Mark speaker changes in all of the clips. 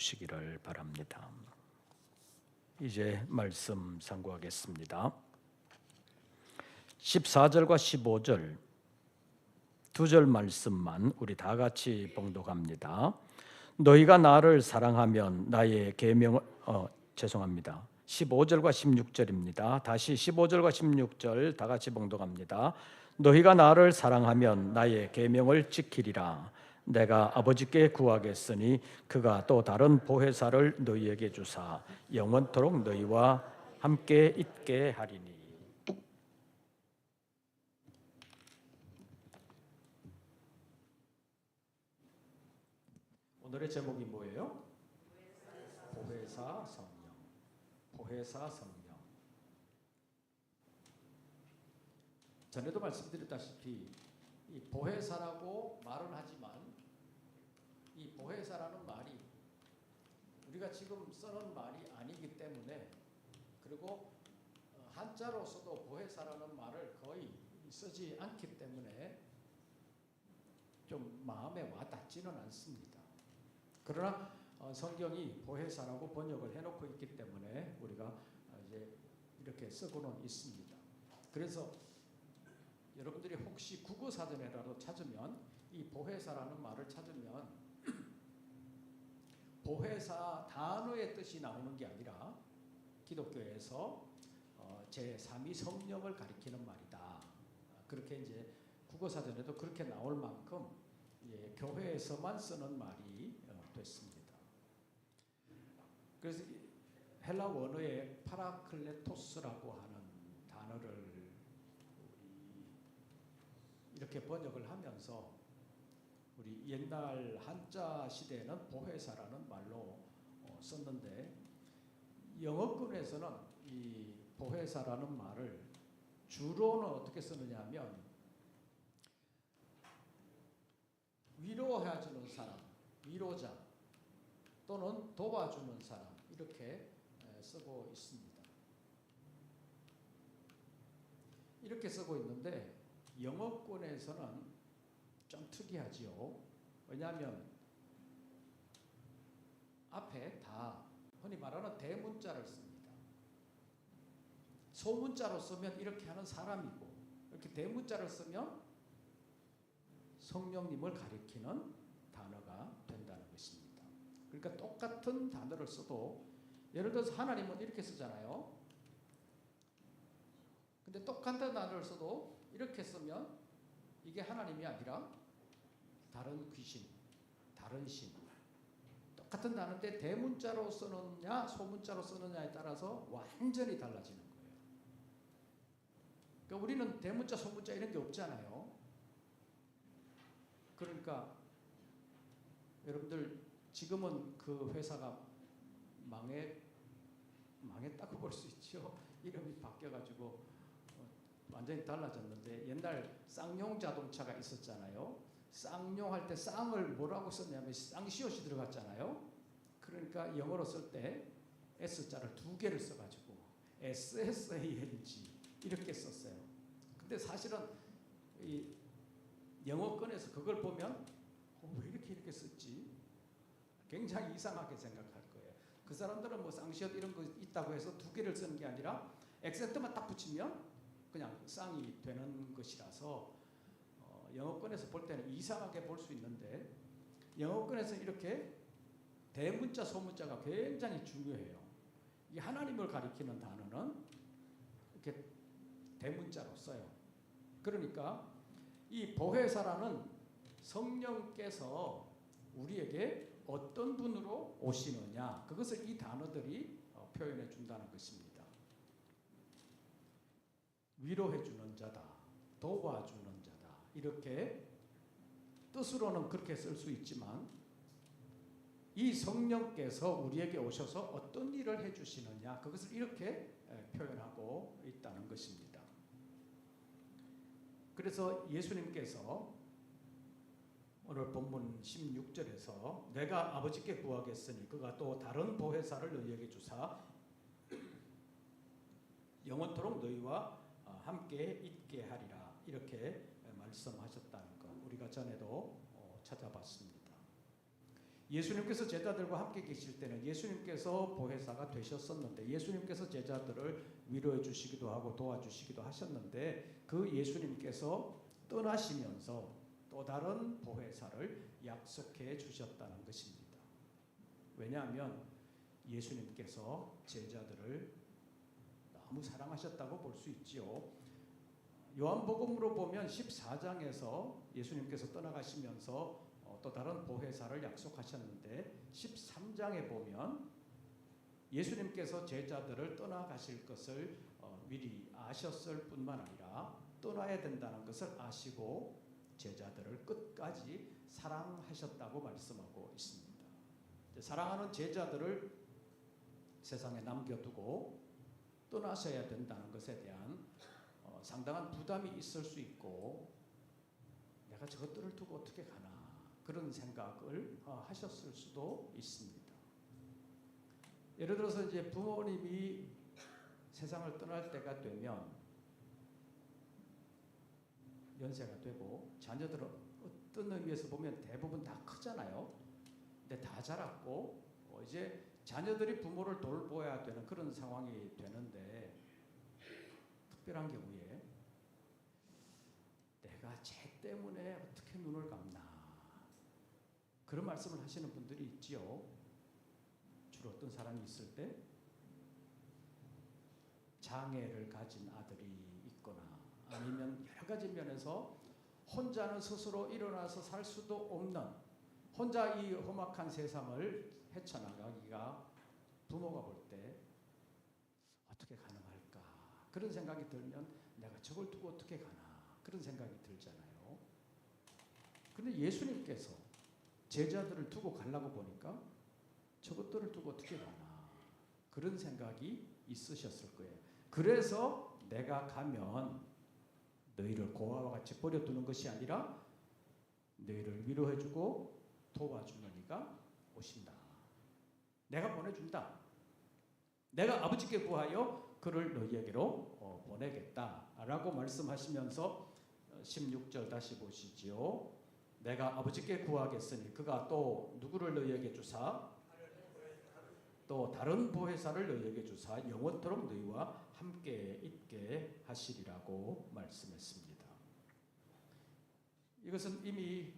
Speaker 1: 시기를 바랍니다. 이제 말씀 상고하겠습니다. 14절과 15절 두 절 말씀만 우리 다 같이 봉독합니다. 너희가 나를 사랑하면 나의 계명을 15절과 16절입니다. 다시 15절과 16절 다 같이 봉독합니다. 너희가 나를 사랑하면 나의 계명을 지키리라. 내가 아버지께 구하겠으니 그가 또 다른 보혜사를 너희에게 주사 영원토록 너희와 함께 있게 하리니. 오늘의 제목이 뭐예요? 보혜사 성령. 보혜사 성령. 전에도 말씀드렸다시피 이 보혜사라고 말은 하지만 이 보혜사라는 말이 우리가 지금 쓰는 말이 아니기 때문에, 그리고 한자로서도 보혜사라는 말을 거의 쓰지 않기 때문에 좀 마음에 와닿지는 않습니다. 그러나 성경이 보혜사라고 번역을 해놓고 있기 때문에 우리가 이제 이렇게 쓰고는 있습니다. 그래서 여러분들이 혹시 국어사전에라도 찾으면 이 보혜사라는 말을 찾으면 보혜사 단어의 뜻이 나오는 게 아니라 기독교에서 제3위 성령을 가리키는 말이다. 그렇게 이제 국어사전에도 그렇게 나올 만큼 교회에서만 쓰는 말이 됐습니다. 그래서 헬라 원어의 파라클레토스라고 하는 단어를 이렇게 번역을 하면서 우리 옛날 한자 시대에는 보혜사라는 말로 썼는데, 영어권에서는 이 보혜사라는 말을 주로는 어떻게 쓰느냐 하면 위로해주는 사람, 위로자 또는 도와주는 사람, 이렇게 쓰고 있습니다. 이렇게 쓰고 있는데 영어권에서는 좀 특이하지요. 왜냐하면 앞에 다 흔히 말하는 대문자를 씁니다. 소문자로 쓰면 이렇게 하는 사람이고, 이렇게 대문자를 쓰면 성령님을 가리키는 단어가 된다는 것입니다. 그러니까 똑같은 단어를 써도, 예를 들어서 하나님은 이렇게 쓰잖아요. 근데 똑같은 단어를 써도 이렇게 쓰면 이게 하나님이 아니라 다른 귀신, 다른 신. 똑같은 단어인데 대문자로 쓰느냐 소문자로 쓰느냐에 따라서 완전히 달라지는 거예요. 그러니까 우리는 대문자, 소문자 이런 게 없잖아요. 그러니까 여러분들 지금은 그 회사가 망했다고 볼 수 있죠. 이름이 바뀌어가지고 완전히 달라졌는데, 옛날 쌍용 자동차가 있었잖아요. 쌍용할 때 쌍을 뭐라고 썼냐면 쌍시옷이 들어갔잖아요. 그러니까 영어로 쓸 때 S자를 두 개를 써가지고 SSANG 이렇게 썼어요. 근데 사실은 이 영어권에서 그걸 보면 왜 이렇게 썼지? 굉장히 이상하게 생각할 거예요. 그 사람들은 뭐 쌍시옷 이런 거 있다고 해서 두 개를 쓰는 게 아니라 액센트만 딱 붙이면 그냥 쌍이 되는 것이라서 영어권에서 볼 때는 이상하게 볼 수 있는데, 영어권에서 이렇게 대문자, 소문자가 굉장히 중요해요. 이 하나님을 가리키는 단어는 이렇게 대문자로 써요. 그러니까 이 보혜사라는 성령께서 우리에게 어떤 분으로 오시느냐, 그것을 이 단어들이 표현해 준다는 것입니다. 위로해 주는 자다, 도와주는 자다, 이렇게 뜻으로는 그렇게 쓸 수 있지만 이 성령께서 우리에게 오셔서 어떤 일을 해주시느냐, 그것을 이렇게 표현하고 있다는 것입니다. 그래서 예수님께서 오늘 본문 16절에서 내가 아버지께 구하겠으니 그가 또 다른 보혜사를 너희에게 주사 영원토록 너희와 함께 있게 하리라, 이렇게 말씀하셨다는 것 우리가 전에도 찾아봤습니다. 예수님께서 제자들과 함께 계실 때는 예수님께서 보혜사가 되셨었는데 예수님께서 제자들을 위로해 주시기도 하고 도와주시기도 하셨는데 그 예수님께서 떠나시면서 또 다른 보혜사를 약속해 주셨다는 것입니다. 왜냐하면 예수님께서 제자들을 너무 사랑하셨다고 볼 수 있지요. 요한복음으로 보면 14장에서 예수님께서 떠나가시면서 또 다른 보혜사를 약속하셨는데 13장에 보면 예수님께서 제자들을 떠나가실 것을 미리 아셨을 뿐만 아니라 떠나야 된다는 것을 아시고 제자들을 끝까지 사랑하셨다고 말씀하고 있습니다. 사랑하는 제자들을 세상에 남겨두고 떠나셔야 된다는 것에 대한 상당한 부담이 있을 수 있고 내가 저것들을 두고 어떻게 가나 그런 생각을 하셨을 수도 있습니다. 예를 들어서 이제 부모님이 세상을 떠날 때가 되면 연세가 되고 자녀들은 어떤 의미에서 보면 대부분 다 크잖아요. 근데 다 자랐고 이제 자녀들이 부모를 돌보아야 되는 그런 상황이 되는데 특별한 경우에 내가 쟤 때문에 어떻게 눈을 감나 그런 말씀을 하시는 분들이 있지요. 주로 어떤 사람이 있을 때 장애를 가진 아들이 있거나 아니면 여러 가지 면에서 혼자는 스스로 일어나서 살 수도 없는 혼자 이 험악한 세상을 헤쳐나가기가 부모가 볼 때 어떻게 가능할까 그런 생각이 들면 내가 저걸 두고 어떻게 가나 그런 생각이 들잖아요. 그런데 예수님께서 제자들을 두고 가려고 보니까 저것들을 두고 어떻게 가나 그런 생각이 있으셨을 거예요. 그래서 내가 가면 너희를 고아와 같이 버려두는 것이 아니라 너희를 위로해주고 도와주는 이가 오신다. 내가 보내준다. 내가 아버지께 구하여 그를 너희에게로 보내겠다라고 말씀하시면서 16절 다시 보시지요. 내가 아버지께 구하겠으니 그가 또 누구를 너희에게 주사 또 다른 보혜사를 너희에게 주사 영원토록 너희와 함께 있게 하시리라고 말씀했습니다. 이것은 이미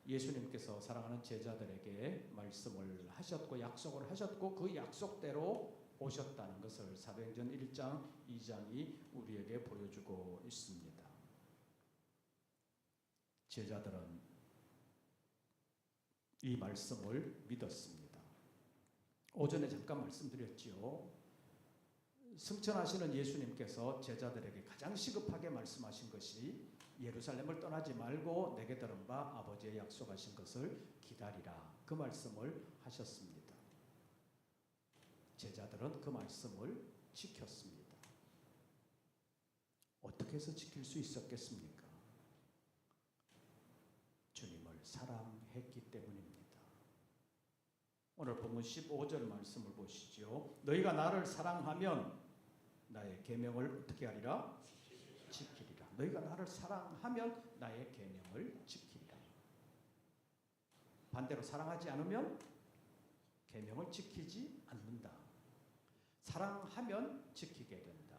Speaker 1: 예수님께서 사랑하는 제자들에게 말씀을 하셨고 약속을 하셨고 그 약속대로 오셨다는 것을 사도행전 1장 2장이 우리에게 보여주고 있습니다. 제자들은 이 말씀을 믿었습니다. 오전에 잠깐 말씀드렸지요. 승천하시는 예수님께서 제자들에게 가장 시급하게 말씀하신 것이 예루살렘을 떠나지 말고 내게 들은 바 아버지의 약속하신 것을 기다리라. 그 말씀을 하셨습니다. 제자들은 그 말씀을 지켰습니다. 어떻게 해서 지킬 수 있었겠습니까? 주님을 사랑했기 때문입니다. 오늘 본문 15절 말씀을 보시죠. 너희가 나를 사랑하면 나의 계명을 어떻게 하리라? 지키리라. 너희가 나를 사랑하면 나의 계명을 지키리라. 반대로 사랑하지 않으면 계명을 지키지 않는다. 사랑하면 지키게 된다.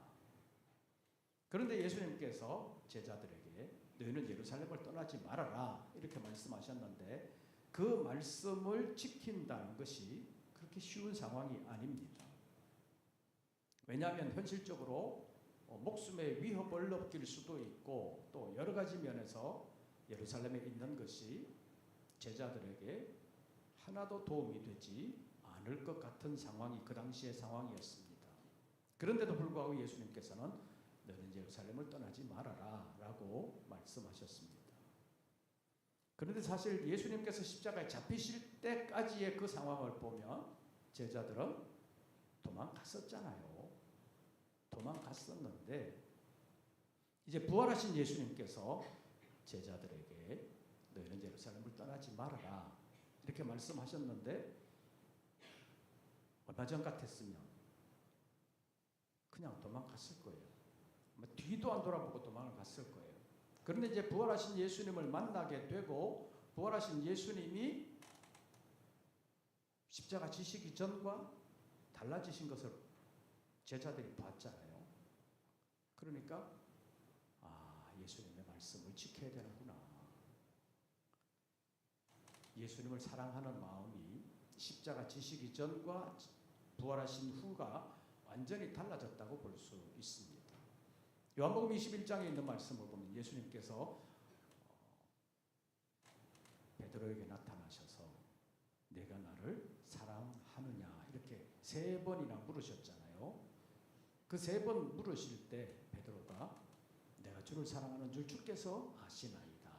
Speaker 1: 그런데 예수님께서 제자들에게 너희는 예루살렘을 떠나지 말아라 이렇게 말씀하셨는데 그 말씀을 지킨다는 것이 그렇게 쉬운 상황이 아닙니다. 왜냐하면 현실적으로 목숨의 위협을 느낄 수도 있고 또 여러 가지 면에서 예루살렘에 있는 것이 제자들에게 하나도 도움이 되지 않을 것 같은 상황이 그 당시의 상황이었습니다. 그런데도 불구하고 예수님께서는 너는 예루살렘을 떠나지 말아라 라고 말씀하셨습니다. 그런데 사실 예수님께서 십자가에 잡히실 때까지의 그 상황을 보면 제자들은 도망갔었잖아요. 도망갔었는데 이제 부활하신 예수님께서 제자들에게 너희는 예루살렘을 떠나지 말아라 이렇게 말씀하셨는데 얼마 전 같았으면 그냥 도망갔을 거예요. 뒤도 안 돌아보고 도망을 갔을 거예요. 그런데 이제 부활하신 예수님을 만나게 되고 부활하신 예수님이 십자가 지시기 전과 달라지신 것을 제자들이 봤잖아요. 그러니까 예수님의 말씀을 지켜야 되는구나. 예수님을 사랑하는 마음이 십자가 지시기 전과 부활하신 후가 완전히 달라졌다고 볼 수 있습니다. 요한복음 21장에 있는 말씀을 보면 예수님께서 베드로에게 나타나셔서 내가 나를 사랑하느냐 이렇게 3번이나 물으셨잖아요. 그 3번 물으실 때 베드로가 내가 주를 사랑하는 줄 주께서 아시나이다.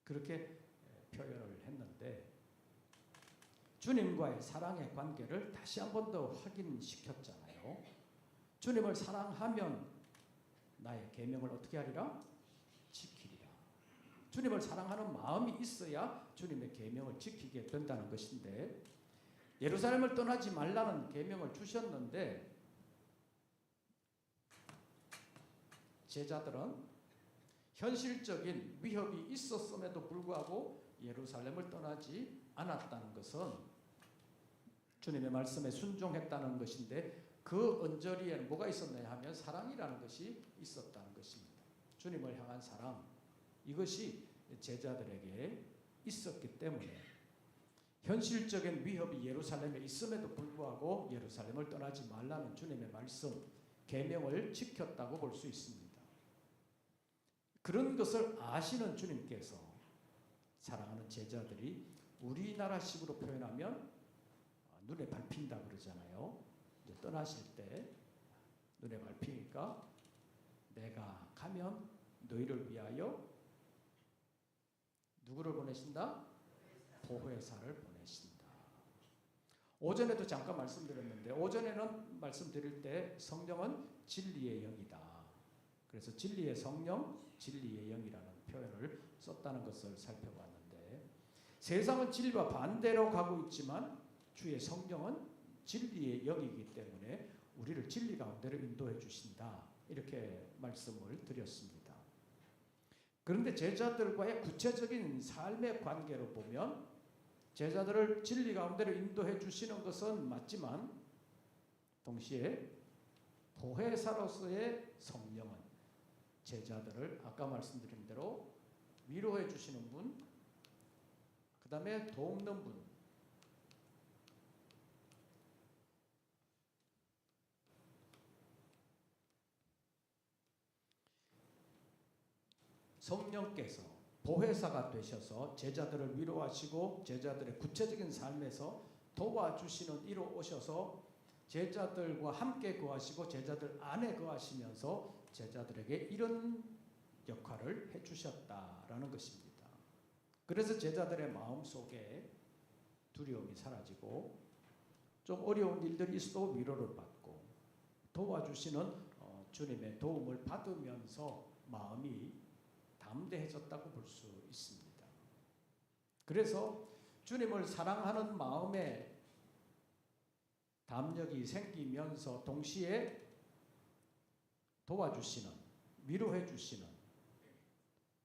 Speaker 1: 그렇게 표현을 했는데 주님과의 사랑의 관계를 다시 한 번 더 확인시켰잖아요. 주님을 사랑하면 나의 계명을 어떻게 하리라? 지키리라. 주님을 사랑하는 마음이 있어야 주님의 계명을 지키게 된다는 것인데 예루살렘을 떠나지 말라는 계명을 주셨는데 제자들은 현실적인 위협이 있었음에도 불구하고 예루살렘을 떠나지 않았다는 것은 주님의 말씀에 순종했다는 것인데 그 언저리에는 뭐가 있었냐 하면 사랑이라는 것이 있었다는 것입니다. 주님을 향한 사랑, 이것이 제자들에게 있었기 때문에 현실적인 위협이 예루살렘에 있음에도 불구하고 예루살렘을 떠나지 말라는 주님의 말씀, 계명을 지켰다고 볼 수 있습니다. 그런 것을 아시는 주님께서 사랑하는 제자들이 우리나라식으로 표현하면 눈에 밟힌다 그러잖아요. 이제 떠나실 때 눈에 밟히니까 내가 가면 너희를 위하여 누구를 보내신다? 보혜사를 보내신다. 오전에도 잠깐 말씀드렸는데 오전에는 말씀드릴 때 성령은 진리의 영이다. 그래서 진리의 성령, 진리의 영이라는 표현을 썼다는 것을 살펴봤는데 세상은 진리와 반대로 가고 있지만 주의 성령은 진리의 영이기 때문에 우리를 진리 가운데로 인도해 주신다. 이렇게 말씀을 드렸습니다. 그런데 제자들과의 구체적인 삶의 관계로 보면 제자들을 진리 가운데로 인도해 주시는 것은 맞지만 동시에 보혜사로서의 성령은 제자들을 아까 말씀드린 대로 위로해 주시는 분, 그 다음에 돕는 분, 성령께서 보혜사가 되셔서 제자들을 위로하시고 제자들의 구체적인 삶에서 도와주시는 이로 오셔서 제자들과 함께 거하시고 제자들 안에 거하시면서 제자들에게 이런 역할을 해주셨다라는 것입니다. 그래서 제자들의 마음속에 두려움이 사라지고 좀 어려운 일들이 있어도 위로를 받고 도와주시는 주님의 도움을 받으면서 마음이 담대해졌다고 볼 수 있습니다. 그래서 주님을 사랑하는 마음에 담력이 생기면서 동시에 도와주시는, 위로해 주시는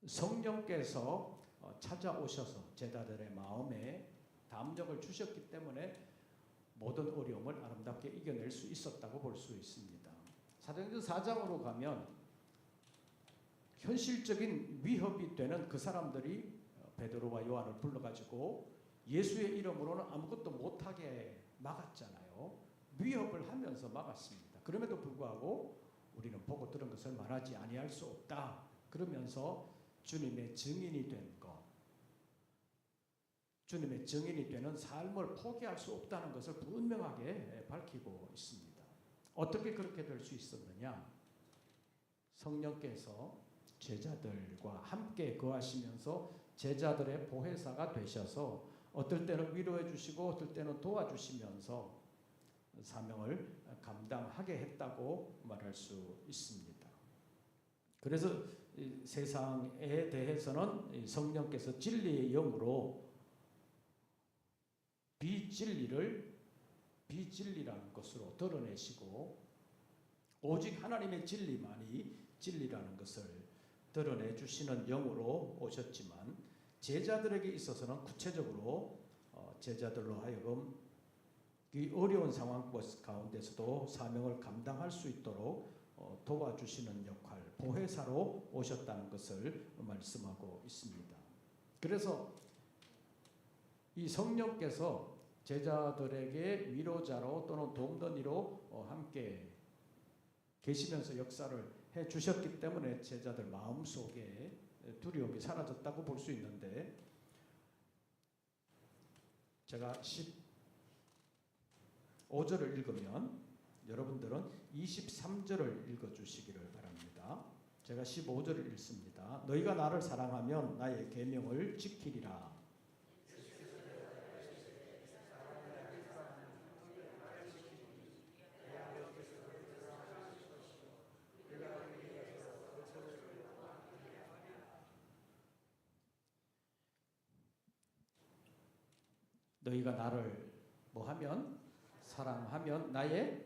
Speaker 1: 성령께서 찾아오셔서 제자들의 마음에 담력을 주셨기 때문에 모든 어려움을 아름답게 이겨낼 수 있었다고 볼 수 있습니다. 사도행전 4장으로 가면 현실적인 위협이 되는 그 사람들이 베드로와 요한을 불러가지고 예수의 이름으로는 아무것도 못하게 막았잖아요. 위협을 하면서 막았습니다. 그럼에도 불구하고 우리는 보고 들은 것을 말하지 아니할 수 없다. 그러면서 주님의 증인이 된 것, 주님의 증인이 되는 삶을 포기할 수 없다는 것을 분명하게 밝히고 있습니다. 어떻게 그렇게 될 수 있었느냐? 성령께서 제자들과 함께 거하시면서 제자들의 보혜사가 되셔서 어떨 때는 위로해 주시고 어떨 때는 도와주시면서 사명을 감당하게 했다고 말할 수 있습니다. 그래서 세상에 대해서는 성령께서 진리의 영으로 비진리라는 것으로 드러내시고 오직 하나님의 진리만이 진리라는 것을 드러내 주시는 영으로 오셨지만 제자들에게 있어서는 구체적으로 제자들로 하여금 이 어려운 상황 가운데서도 사명을 감당할 수 있도록 도와주시는 역할, 보혜사로 오셨다는 것을 말씀하고 있습니다. 그래서 이 성령께서 제자들에게 위로자로 또는 돕더니로 함께 계시면서 역사를 해 주셨기 때문에 제자들 마음속에 두려움이 사라졌다고 볼 수 있는데, 제가 15절을 읽으면 여러분들은 23절을 읽어주시기를 바랍니다. 제가 15절을 읽습니다. 너희가 나를 사랑하면 나의 계명을 지키리라. 너희가 나를 뭐하면? 사랑하면 나의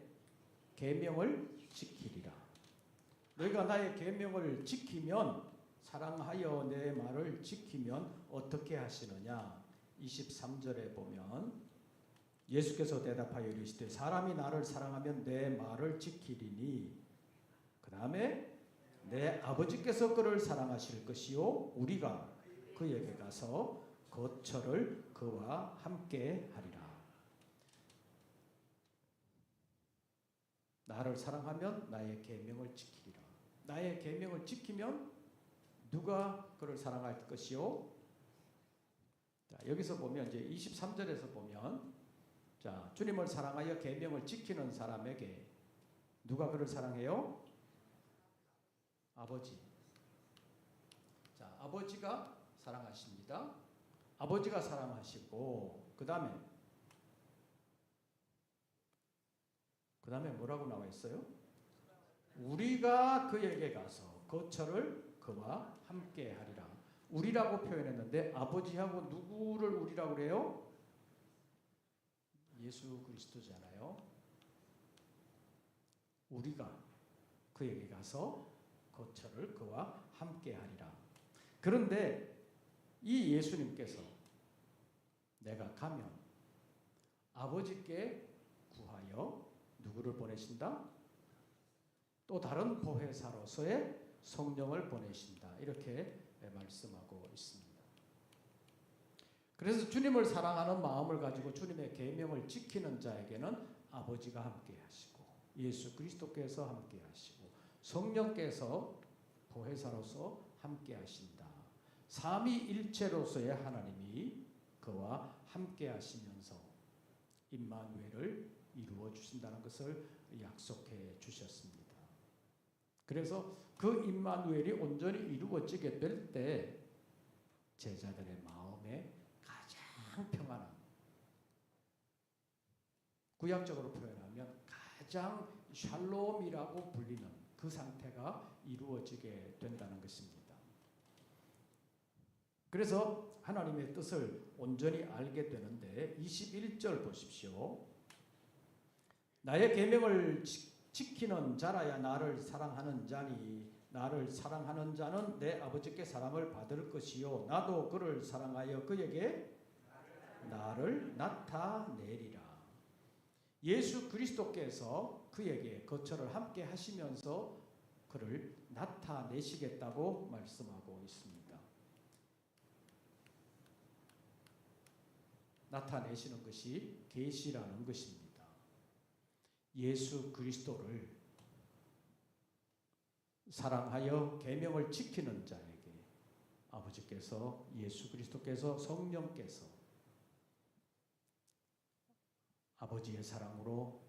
Speaker 1: 계명을 지키리라. 너희가 나의 계명을 지키면, 사랑하여 내 말을 지키면 어떻게 하시느냐? 23절에 보면 예수께서 대답하여 이르시되 사람이 나를 사랑하면 내 말을 지키리니 그 다음에 내 아버지께서 그를 사랑하실 것이요 우리가 그에게 가서 거처를 그와 함께 하리라. 나를 사랑하면 나의 계명을 지키리라. 나의 계명을 지키면 누가 그를 사랑할 것이요? 자, 여기서 보면 이제 23절에서 보면, 자, 주님을 사랑하여 계명을 지키는 사람에게 누가 그를 사랑해요? 아버지. 자, 아버지가 사랑하십니다. 아버지가 사랑하시고 그 다음에 뭐라고 나와 있어요? 우리가 그에게 가서 거처를 그와 함께 하리라. 우리라고 표현했는데 아버지하고 누구를 우리라고 그래요? 예수 그리스도잖아요. 우리가 그에게 가서 거처를 그와 함께 하리라. 그런데 이 예수님께서 내가 가면 아버지께 구하여 누구를 보내신다? 또 다른 보혜사로서의 성령을 보내신다. 이렇게 말씀하고 있습니다. 그래서 주님을 사랑하는 마음을 가지고 주님의 계명을 지키는 자에게는 아버지가 함께 하시고 예수 그리스도께서 함께 하시고 성령께서 보혜사로서 함께 하신다. 삼위일체로서의 하나님이 그와 함께 하시면서 임마누엘을 이루어 주신다는 것을 약속해 주셨습니다. 그래서 그 임마누엘이 온전히 이루어지게 될 때 제자들의 마음에 가장 평안한, 구약적으로 표현하면 가장 샬롬이라고 불리는 그 상태가 이루어지게 된다는 것입니다. 그래서 하나님의 뜻을 온전히 알게 되는데 21절 보십시오. 나의 계명을 지키는 자라야 나를 사랑하는 자니 나를 사랑하는 자는 내 아버지께 사랑을 받을 것이요 나도 그를 사랑하여 그에게 나를 나타내리라. 예수 그리스도께서 그에게 거처를 함께 하시면서 그를 나타내시겠다고 말씀하고 있습니다. 나타내시는 것이 계시라는 것입니다. 예수 그리스도를 사랑하여 계명을 지키는 자에게 아버지께서, 예수 그리스도께서, 성령께서 아버지의 사랑으로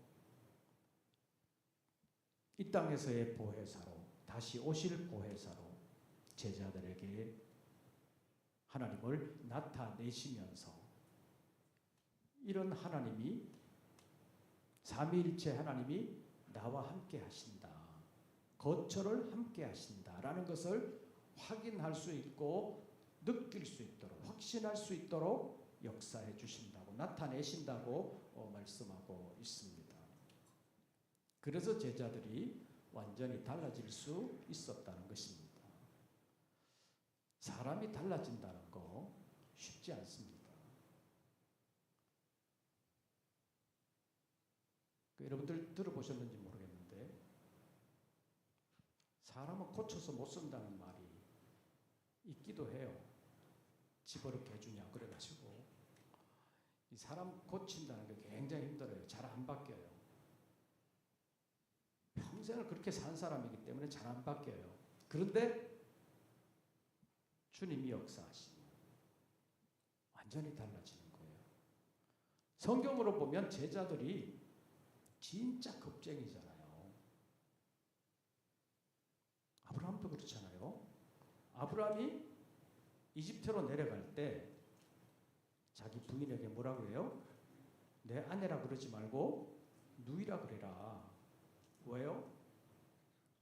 Speaker 1: 이 땅에서의 보혜사로, 다시 오실 보혜사로 제자들에게 하나님을 나타내시면서 이런 하나님이, 삼위일체 하나님이 나와 함께 하신다, 거처를 함께 하신다라는 것을 확인할 수 있고 느낄 수 있도록, 확신할 수 있도록 역사해 주신다고, 나타내신다고 말씀하고 있습니다. 그래서 제자들이 완전히 달라질 수 있었다는 것입니다. 사람이 달라진다는 거 쉽지 않습니다. 여러분들 들어보셨는지 모르겠는데 사람은 고쳐서 못 쓴다는 말이 있기도 해요. 집어넣게 해주냐 그래가지고 이 사람 고친다는 게 굉장히 힘들어요. 잘 안 바뀌어요. 평생을 그렇게 산 사람이기 때문에 잘 안 바뀌어요. 그런데 주님이 역사하시면 완전히 달라지는 거예요. 성경으로 보면 제자들이 진짜 겁쟁이잖아요. 아브라함도 그렇잖아요. 아브라함이 이집트로 내려갈 때 자기 부인에게 뭐라고 해요? 내 아내라 그러지 말고 누이라 그래라. 왜요?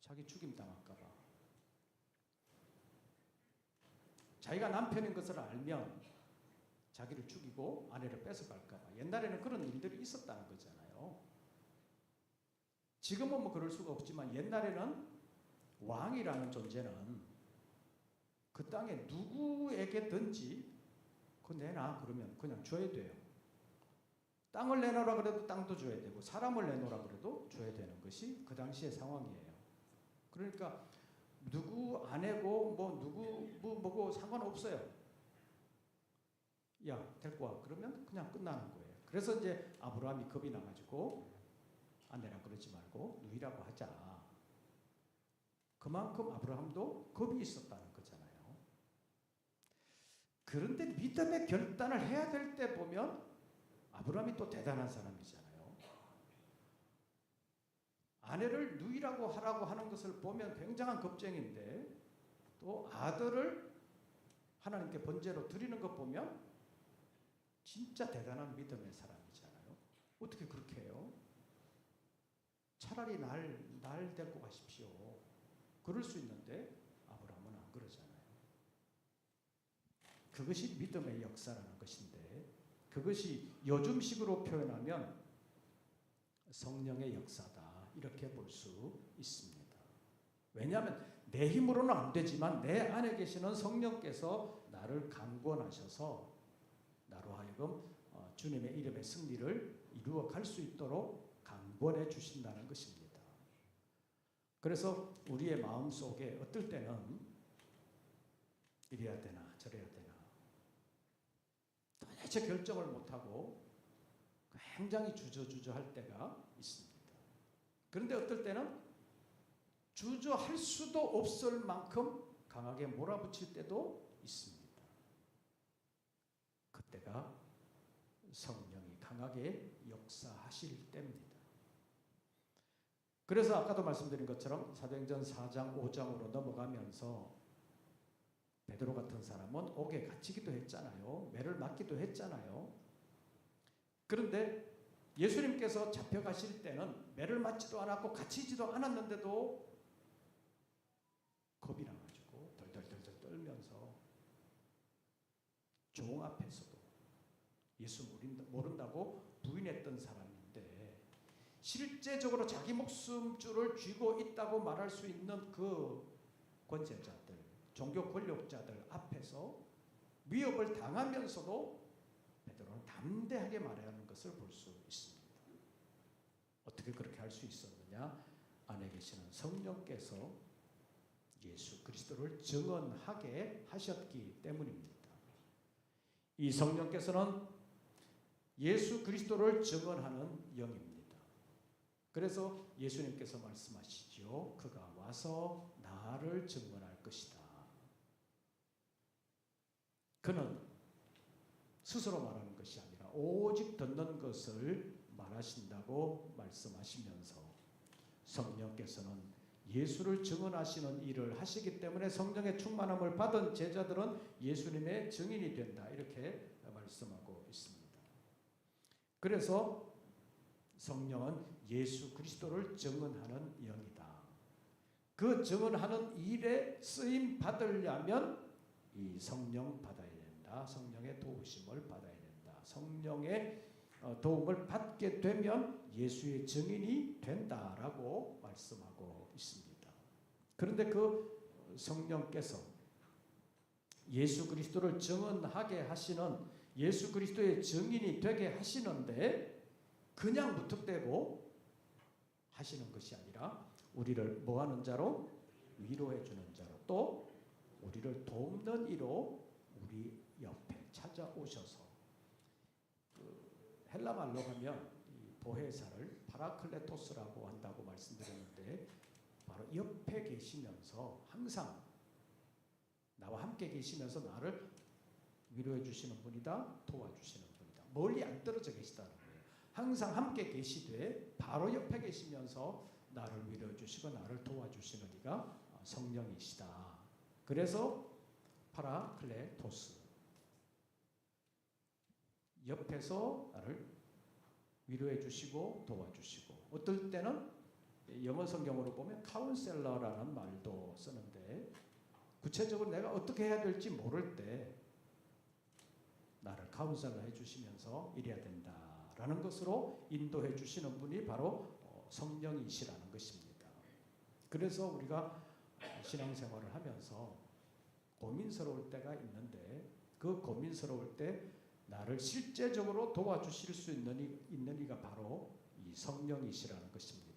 Speaker 1: 자기 죽임 당할까 봐. 자기가 남편인 것을 알면 자기를 죽이고 아내를 뺏어갈까 봐. 옛날에는 그런 일들이 있었다는 거잖아요. 지금은 뭐 그럴 수가 없지만 옛날에는 왕이라는 존재는 그 땅에 누구에게든지 그거 내놔 그러면 그냥 줘야 돼요. 땅을 내놓으라 그래도 땅도 줘야 되고 사람을 내놓으라 그래도 줘야 되는 것이 그 당시의 상황이에요. 그러니까 누구 아내고 뭐 누구 뭐고 상관없어요. 야 데리고 와 그러면 그냥 끝나는 거예요. 그래서 이제 아브라함이 겁이 나가지고 아내라 그러지 말고 누이라고 하자. 그만큼 아브라함도 겁이 있었다는 거잖아요. 그런데 믿음의 결단을 해야 될 때 보면 아브라함이 또 대단한 사람이잖아요. 아내를 누이라고 하라고 하는 것을 보면 굉장한 겁쟁인데 또 아들을 하나님께 번제로 드리는 것 보면 진짜 대단한 믿음의 사람이잖아요. 어떻게 그렇게 해요? 차라리 날 데리고 가십시오. 그럴 수 있는데 아브라함은 안 그러잖아요. 그것이 믿음의 역사라는 것인데 그것이 요즘식으로 표현하면 성령의 역사다 이렇게 볼 수 있습니다. 왜냐하면 내 힘으로는 안 되지만 내 안에 계시는 성령께서 나를 강권하셔서 나로 하여금 주님의 이름의 승리를 이루어 갈 수 있도록 강권해 주신다는 것입니다. 그래서 우리의 마음속에 어떨 때는 이래야 되나 저래야 되나 도대체 결정을 못하고 굉장히 주저할 때가 있습니다. 그런데 어떨 때는 주저할 수도 없을 만큼 강하게 몰아붙일 때도 있습니다. 그때가 성령이 강하게 역사하실 때입니다. 그래서 아까도 말씀드린 것처럼 사도행전 4장 5장으로 넘어가면서 베드로 같은 사람은 옥에 갇히기도 했잖아요. 매를 맞기도 했잖아요. 그런데 예수님께서 잡혀가실 때는 매를 맞지도 않았고 갇히지도 않았는데도 겁이 나가지고 덜덜덜 떨면서 종 앞에서도 예수 모른다고 부인했던 사람인데 실제적으로 자기 목숨줄을 쥐고 있다고 말할 수 있는 그 권세자들, 종교 권력자들 앞에서 위협을 당하면서도 베드로는 담대하게 말하는 것을 볼 수 있습니다. 어떻게 그렇게 할 수 있었느냐? 안에 계시는 성령께서 예수 그리스도를 증언하게 하셨기 때문입니다. 이 성령께서는 예수 그리스도를 증언하는 영입니다. 그래서 예수님께서 말씀하시죠. 그가 와서 나를 증언할 것이다. 그는 스스로 말하는 것이 아니라 오직 듣는 것을 말하신다고 말씀하시면서 성령께서는 예수를 증언하시는 일을 하시기 때문에 성령의 충만함을 받은 제자들은 예수님의 증인이 된다. 이렇게 말씀하고 있습니다. 그래서 성령은 예수 그리스도를 증언하는 영이다. 그 증언하는 일에 쓰임 받으려면 이 성령 받아야 된다. 성령의 도우심을 받아야 된다. 성령의 도움을 받게 되면 예수의 증인이 된다라고 말씀하고 있습니다. 그런데 그 성령께서 예수 그리스도를 증언하게 하시는 예수 그리스도의 증인이 되게 하시는데 그냥 무턱대고 하시는 것이 아니라 우리를 뭐하는 자로? 위로해 주는 자로, 또 우리를 돕는 이로 우리 옆에 찾아오셔서, 헬라 말로 하면 이 보혜사를 파라클레토스라고 한다고 말씀드렸는데, 바로 옆에 계시면서 항상 나와 함께 계시면서 나를 위로해 주시는 분이다, 도와주시는 분이다. 멀리 안 떨어져 계시다는 거예요. 항상 함께 계시되 바로 옆에 계시면서 나를 위로해 주시고 나를 도와주시는 이가 성령이시다. 그래서 파라클레토스, 옆에서 나를 위로해 주시고 도와주시고, 어떨 때는 영어 성경으로 보면 카운셀러라는 말도 쓰는데, 구체적으로 내가 어떻게 해야 될지 모를 때 나를 카운셀러 해주시면서 이래야 된다라는 것으로 인도해 주시는 분이 바로 성령이시라는 것입니다. 그래서 우리가 신앙생활을 하면서 고민스러울 때가 있는데, 그 고민스러울 때 나를 실제적으로 도와주실 수 있는 이가 바로 이 성령이시라는 것입니다.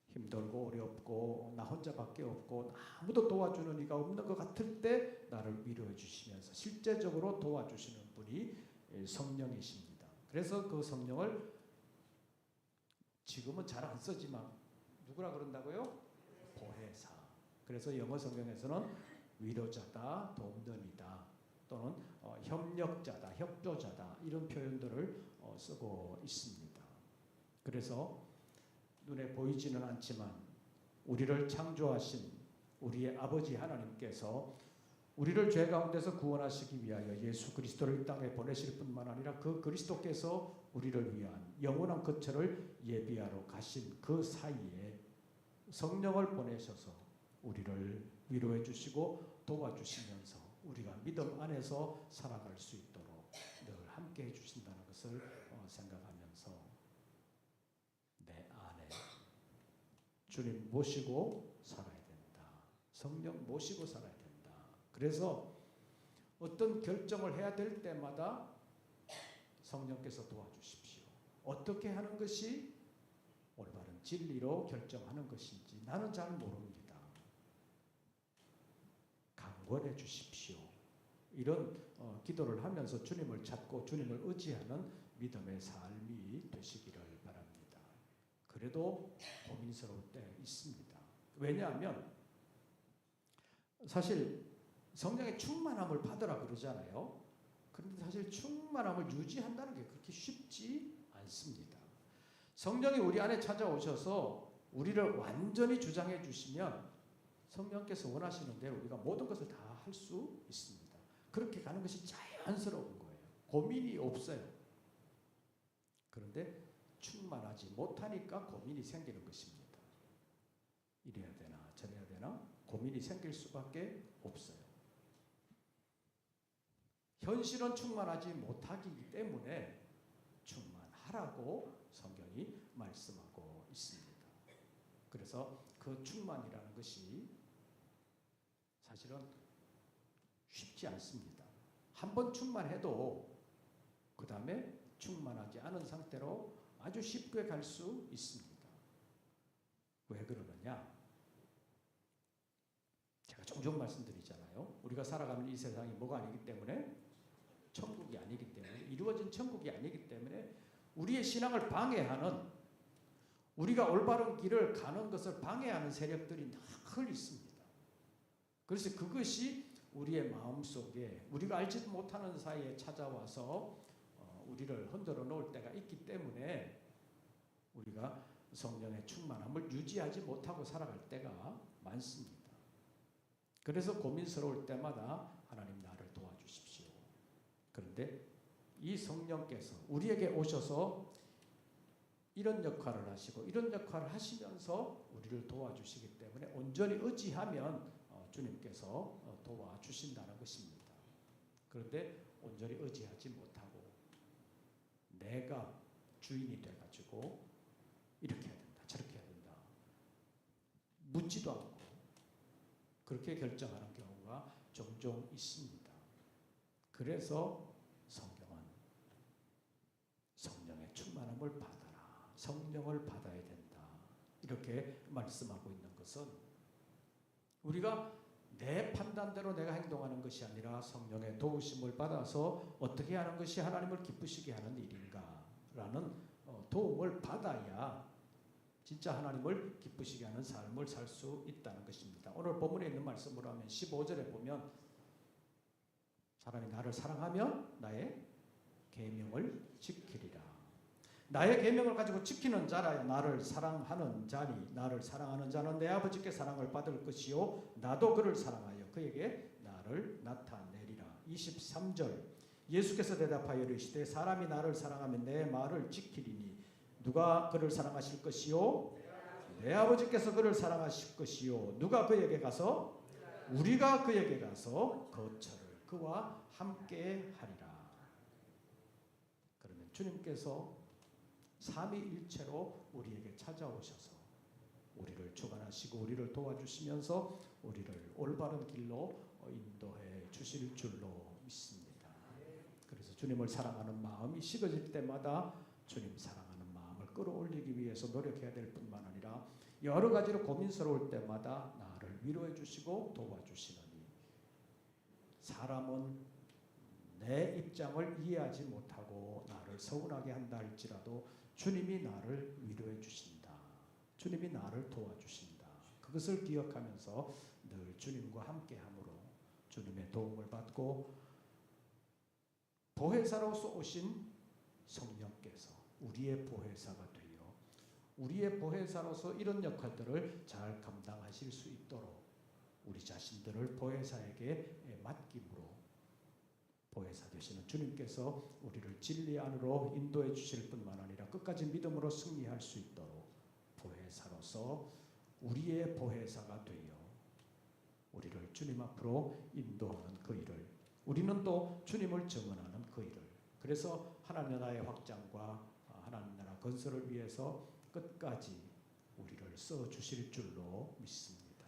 Speaker 1: 힘들고 어렵고 나 혼자밖에 없고 아무도 도와주는 이가 없는 것 같을 때 나를 위로해 주시면서 실제적으로 도와주시는 분이 성령이십니다. 그래서 그 성령을 지금은 잘 안 쓰지만 누구라 그런다고요? 보혜사. 그래서 영어 성경에서는 위로자다, 돕는 이다, 또는 협력자다, 협조자다, 이런 표현들을 쓰고 있습니다. 그래서 눈에 보이지는 않지만 우리를 창조하신 우리의 아버지 하나님께서 우리를 죄 가운데서 구원하시기 위하여 예수 그리스도를 이 땅에 보내실 뿐만 아니라 그 그리스도께서 우리를 위한 영원한 거처를 예비하러 가신 그 사이에 성령을 보내셔서 우리를 위로해 주시고 도와주시면서 우리가 믿음 안에서 살아갈 수 있도록 늘 함께 해주신다는 것을 생각하면서 내 안에 주님 모시고 살아야 된다. 성령 모시고 살아야 된다. 그래서 어떤 결정을 해야 될 때마다 성령께서 도와주십시오. 어떻게 하는 것이 올바른 진리로 결정하는 것인지 나는 잘 모릅니다. 강권해 주십시오. 이런 기도를 하면서 주님을 찾고 주님을 의지하는 믿음의 삶이 되시기를 바랍니다. 그래도 고민스러울 때 있습니다. 왜냐하면 사실 성령의 충만함을 받으라 그러잖아요. 그런데 사실 충만함을 유지한다는 게 그렇게 쉽지 않습니다. 성령이 우리 안에 찾아오셔서 우리를 완전히 주장해 주시면 성령께서 원하시는 대로 우리가 모든 것을 다 할 수 있습니다. 그렇게 가는 것이 자연스러운 거예요. 고민이 없어요. 그런데 충만하지 못하니까 고민이 생기는 것입니다. 이래야 되나 저래야 되나 고민이 생길 수밖에 없어요. 현실은 충만하지 못하기 때문에 충만하라고 성경이 말씀하고 있습니다. 그래서 그 충만이라는 것이 사실은 쉽지 않습니다. 한번 충만해도 그 다음에 충만하지 않은 상태로 아주 쉽게 갈 수 있습니다. 왜 그러느냐? 제가 종종 말씀드리잖아요. 우리가 살아가는 이 세상이 뭐가 아니기 때문에? 천국이 아니기 때문에, 이루어진 천국이 아니기 때문에 우리의 신앙을 방해하는, 우리가 올바른 길을 가는 것을 방해하는 세력들이 늘 있습니다. 그래서 그것이 우리의 마음속에 우리가 알지도 못하는 사이에 찾아와서 우리를 흔들어 놓을 때가 있기 때문에 우리가 성령의 충만함을 유지하지 못하고 살아갈 때가 많습니다. 그래서 고민스러울 때마다 하나님 나를 도와주십시오. 그런데 이 성령께서 우리에게 오셔서 이런 역할을 하시고 이런 역할을 하시면서 우리를 도와주시기 때문에 온전히 의지하면 주님께서 도와주신다는 것입니다. 그런데 온전히 의지하지 못하고 내가 주인이 돼가지고 이렇게 해야 된다 저렇게 해야 된다 묻지도 않고 그렇게 결정하는 경우가 종종 있습니다. 그래서 성경은 성령의 충만함을 받아라, 성령을 받아야 된다, 이렇게 말씀하고 있는 것은 우리가 내 판단대로 내가 행동하는 것이 아니라 성령의 도우심을 받아서 어떻게 하는 것이 하나님을 기쁘시게 하는 일인가라는 도움을 받아야 진짜 하나님을 기쁘시게 하는 삶을 살 수 있다는 것입니다. 오늘 본문에 있는 말씀으로 하면 15절에 보면 사람이 나를 사랑하면 나의 계명을 지키리라. 나의 계명을 가지고 지키는 자라야 나를 사랑하는 자니 나를 사랑하는 자는 내 아버지께 사랑을 받을 것이요 나도 그를 사랑하여 그에게 나를 나타내리라. 23절 예수께서 대답하여 이르시되 사람이 나를 사랑하면 내 말을 지키리니 누가 그를 사랑하실 것이요 내 아버지께서 그를 사랑하실 것이요 누가 그에게 가서 우리가 그에게 가서 거처를 그와 함께 하리라. 그러면 주님께서 삼위일체로 우리에게 찾아오셔서 우리를 주관하시고 우리를 도와주시면서 우리를 올바른 길로 인도해 주실 줄로 믿습니다. 그래서 주님을 사랑하는 마음이 식어질 때마다 주님 사랑하는 마음을 끌어올리기 위해서 노력해야 될 뿐만 아니라 여러 가지로 고민스러울 때마다 나를 위로해 주시고 도와주시느니 사람은 내 입장을 이해하지 못하고 나를 서운하게 한다 할지라도 주님이 나를 위로해 주신다. 주님이 나를 도와주신다. 그것을 기억하면서 늘 주님과 함께함으로 주님의 도움을 받고 보혜사로서 오신 성령께서 우리의 보혜사가 되어 우리의 보혜사로서 이런 역할들을 잘 감당하실 수 있도록 우리 자신들을 보혜사에게 맡김으로 보혜사 되시는 주님께서 우리를 진리 안으로 인도해 주실 뿐만 아니라 끝까지 믿음으로 승리할 수 있도록 보혜사로서 우리의 보혜사가 되어 우리를 주님 앞으로 인도하는 그 일을 우리는 또 주님을 증언하는 그 일을 그래서 하나님 나라의 확장과 하나님 나라 건설을 위해서 끝까지 우리를 써주실 줄로 믿습니다.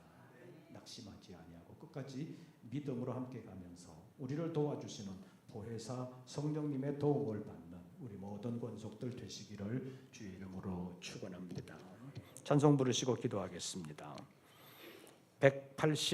Speaker 1: 낙심하지 아니하고 끝까지 믿음으로 함께 가면서 우리를 도와주시는 보혜사 성령님의 도움을 받는 우리 모든 권속들 되시기를 주의 이름으로 축원합니다. 찬송 부르시고 기도하겠습니다. 180